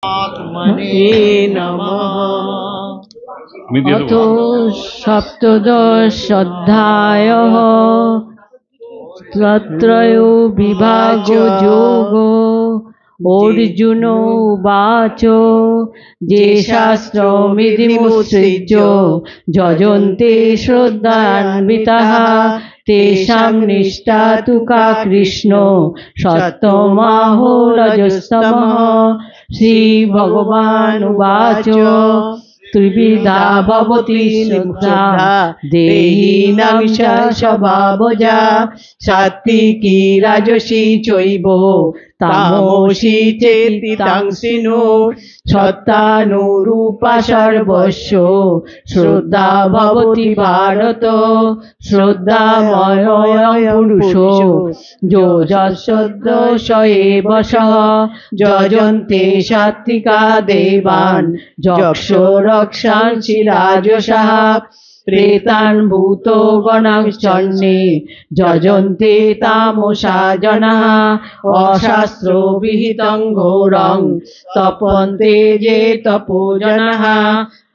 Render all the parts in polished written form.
आत्मने नमः। अतो सप्तदशोऽध्यायः तत्रयो विभागो योगो अर्जुन उवाच ये शास्त्रमिदमुत्सृज्य यजन्ते श्रद्धान्विताः तेषां निष्ठा तु का कृष्ण सत्तमाहो रजस्तमः। श्रीभगवानुवाच त्रिविधा भवति श्रद्धा देहिनां स्वभावजा सात्विकी राजसी चैव तामसी चेति तांसिनो सत्तानुरूपा सर्वस्य श्रद्धा भवति भारत। श्रद्धामयोऽयं पुरुषो यो यश्रद्धो स एव सः यजन्ते सात्विका देवान् यक्षो रक्षांसि राजसः प्रेतान् भूतो गणांश्चन्ये यजन्ते तामसा जनाः अशास्त्रो विहितं घोरं तपन्ते ये तपो जनाः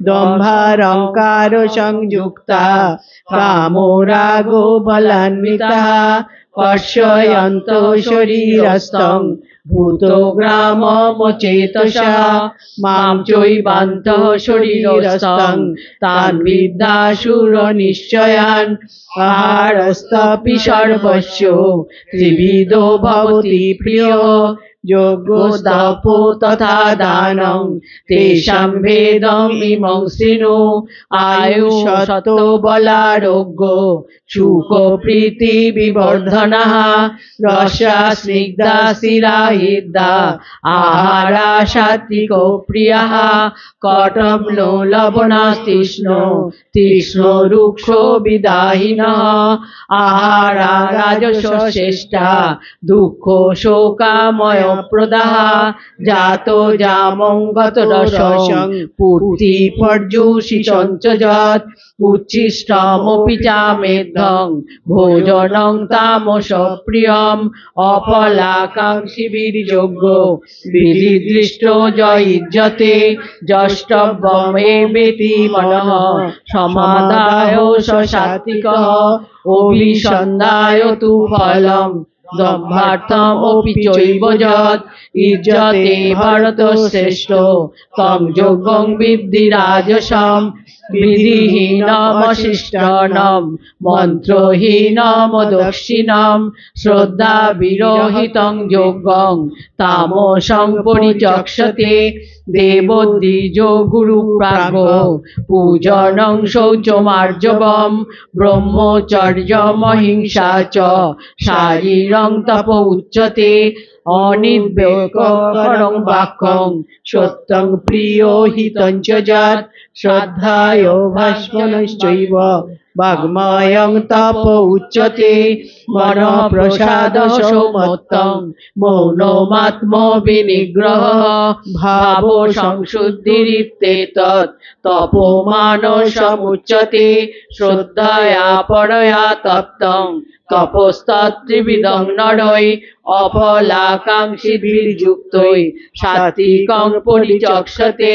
दम्भाहंकार संयुक्ता कामो रागो बलान्विताः कर्षयन्तो शरीरस्थं भूतग्राममचेतसा मां चैवान्तः शरीरस्थं तान् विद्यासुरनिश्चयान्। आहारस्तपि सर्वस्य त्रिविधो भवति प्रियः योगो तपो तथा दानं तेषां भेदम् इमं शृणु। आयुः सतो बलारोग्यो सुखो प्रीति विवर्धनः रसा स्निग्धा शिरा हिता आहारा सात्विको प्रियः कटम्लो लवणास्तीक्ष्णो तीक्ष्णो रुक्षो विदाहिनः आहारा राजसो श्रेष्ठा दुःखो शोकामय प्रदाः जातो जामं गतरसं पूर्ति पर्युषितं च यत् उच्छिष्टमपि चामेद्धं भोजनं तामसप्रियम् अफलाकाङ्क्षिभिर्योगो विधिदृष्टो युज्यते जष्टव्यमेवेति मनः समादाय स सात्विकः अभिसन्धाय तु फलम् दम्भार्थमपि चैव यत् युज्यते भरतश्रेष्ठो तं योगं विद्धि राजसं विधिहीनमशिष्टानं मन्त्रहीनमदक्षिणं श्रद्धाविरहितं योगं तामसं परिचक्षते। देवोद्विजो गुरुप्राज्ञो पूजनं शौचमार्जवं ब्रह्मचर्यमहिंसा च शारीरं तप उच्यते। अनिर्वेककरं वाक्यं सत्यं प्रियो हितं च यत् श्रद्धायो भास्वनश्चैव वाग्मयं तप उच्यते। मनः प्रसादसौमत्तं मौनमात्मविनिग्रहः भावो संशुद्धिरित्येतत् तपोमानसमुच्यते। श्रद्धया परया तप्तं तपस्तत्त्रिविधं नरै अफलाकाङ्क्षिभिर्युक्तै सात्विकं परिचक्षते।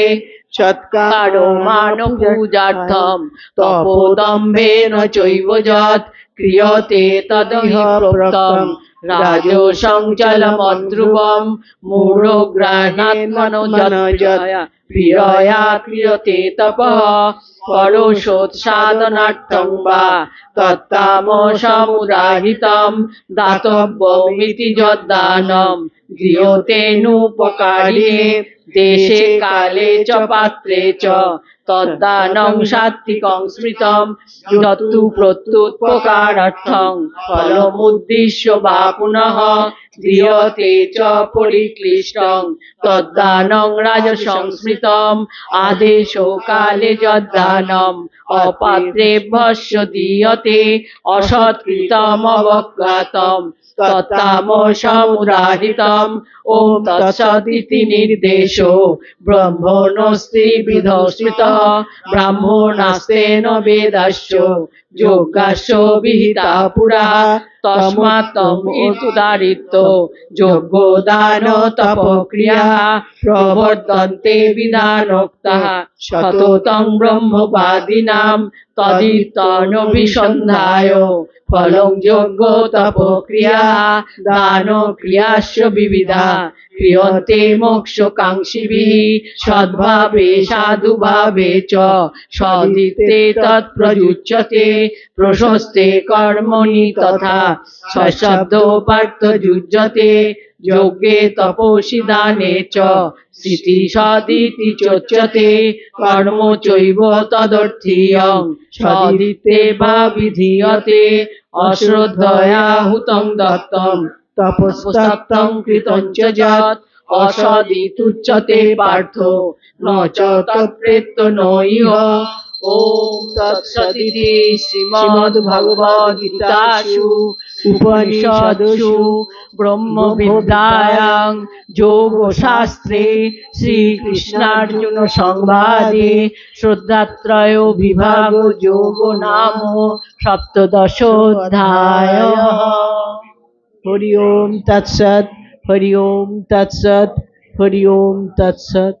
सत्कारो मानपूजार्थं तपोदम्भेन चैव यत् क्रियते तदहि प्रोक्तं राजसं चलमध्रुवं मूढग्रहात्मनो जनया प्रियया क्रियते तपः परोषोत्साधनार्थं वा तत्तामसमुदाहृतं दातव्यमिति यद्दानं गृह्यतेनुपकारिणे देशे काले च पात्रे च तद्दानं सात्विकं स्मृतं यत्तु प्रत्युपकारार्थं फलमुद्दिश्य वा पुनः क्रियते च परिक्लिष्टं तद्दानं राजसं स्मृतम्। आदेशो काले यद्दानम् अपात्रेभ्यश्च दीयते असत्कृतमवज्ञातं तत्तामसमुदाहृतम्। ॐ तत्सदिति निर्देशो ब्रह्मणस्त्रिविधो स्मृतः ब्राह्मणास्तेन वेदाश्च যোগ্যাস্য বিহিতা পুরা তস্মাৎ তম উদারিত যোগ্য দান তপ ক্রিয়া প্রবর্তন্তে বিধানোক্তাঃ সততং ব্রহ্মবাদিনাম তদিত্তনভিসন্ধায় ফলং যোগ্য তপ ক্রিয়া দান ক্রিয়াস্য বিবিধা ক্রিয়ন্তে মোক্ষকাঙ্ক্ষিভিঃ সদ্ভাবে সাধুভাবে চ সদিতে তৎপ্রযুজ্যতে প্রশস্তে কর্মণি তথা সশব্দ পার্থ যুজ্যতে যোগ্যে তপসি দানে চ স্থিতি সদিতি চোচ্যতে কর্ম চৈব তদর্থীয়ং সদিতে বা বিধীয়তে অশ্রদ্ধয়া হুতং দত্তং তপস্তত্তং কৃতং চ যৎ অসদিতুচ্যতে পার্থ ন চ তৎপ্রেত্য ন ইহ। ওম তৎসদিতি শ্রীমদ্ভগবদ্গীতাসু উপনিষদসু ব্রহ্মবিদ্যায়াং যোগশাস্ত্রে শ্রীকৃষ্ণার্জুন সংবাদে শ্রদ্ধাত্রয় বিভাগ যোগ নাম সপ্তদশোऽধ্যায়ঃ। হরি ওম তৎসৎ, হরি ওম তৎসৎ, হরি ওম তৎসৎ।